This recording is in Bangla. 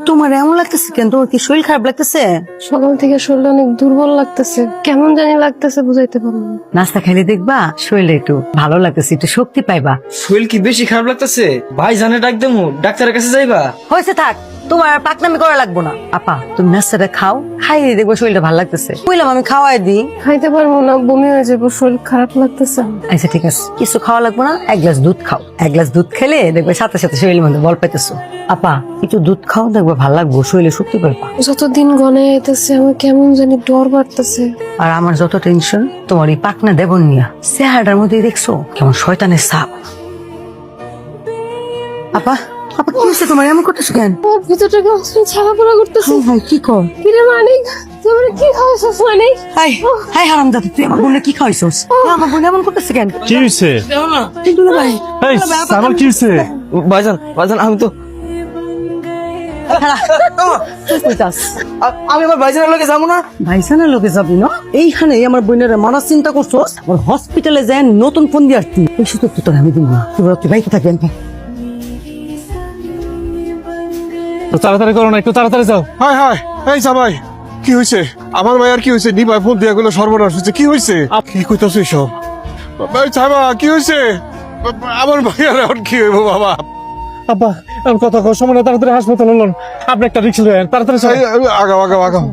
তোমার এমন লাগতেছে কেন? তোমার কি শরীর খারাপ লাগতেছে? সকাল থেকে শরীরটা অনেক দুর্বল লাগতেছে, কেমন জানি লাগতেছে, বুঝাইতে পারবো না। নাস্তা খাইলে দেখবা শরীরে একটু ভালো লাগতেছে, একটু শক্তি পাইবা। শরীর কি বেশি খারাপ লাগতেছে? ভাই জানে ডাক দেবো, ডাক্তারের কাছে যাইবা? হয়েছে, থাক, তোমার আর পাকনামি করা লাগবো না। আপা তুমি নাস্তাটা খাও, খাইয়ে দেখবো শরীরটা ভালো লাগতেছে। বললাম আমি খাওয়াই দিই। খাইতে পারবো না, বমি হয়ে যাবো, শরীর খারাপ লাগতেছে। আচ্ছা ঠিক আছে, কিছু খাওয়া লাগবো না, এক গ্লাস দুধ খাও। এক গ্লাস দুধ খেলে দেখবে সাথে সাথে শরীরের মধ্যে বল পাইতেছো। আপা একটু দুধ খাও, দেখবে ভালো লাগবো, শরীরে শক্তি পাইবা। যতদিন গনে আইতেছে আমার কেমন জানি ডর বাড়তেছে। আর আমার যত টেনশন তোমার এই পাকনা দেবন নিয়া, চেহারাটার মধ্যে দেখছো কেমন শয়তানের ছাপ। আপা আপা কি হয়েছে তোমার? এমন করতেছো কেন? আমার ভিতরটা কেমন ছাড়া পড়া করতেছে। হাই কি কর? কিরে মানিক, তুমি কি খাওয়াইছিস মানিক? হাই হাই হারামজাদা, তুই আমার বোনে কি খাওয়াইছস? আমার বোন এমন করতেছে কেন? কি হয়েছে? দুলা ভাই, এই সামার কি হয়েছে? ভাইজান ভাইজান আমি তো তুই কইতাস? আমি আমার ভাইজানের লোকে যাবো না। ভাইসানের লোকে যাবি না? এইখানে আমার বোনের মানার চিন্তা করছস? আমার হসপিটালে যায় নতুন ফোন দিয়ে আসছি, এই সুযোগ তো তোর আমি দিব না। তুই বাইকে থাকবেন। তো তাড়াতাড়ি করো না, একটু তাড়াতাড়ি যাও। হায় হায়, এই জামাই কি হয়েছে? আমার মায়ের কি হয়েছে? নিমাই ফোন দিয়া গুলো সর্বনাশ হয়েছে, কি হয়েছে? কি কইতাছ সব? জামা কি হয়েছে? আমার মায়ের এখন কি হইব বাবা? আব্বা আমি কথা কর সময় না, তাড়াতাড়ি হাসপাতাল হলো। আপনি একটা রিক্সা দেন, তাড়াতাড়ি চলো। আগাও আগাও আগাও।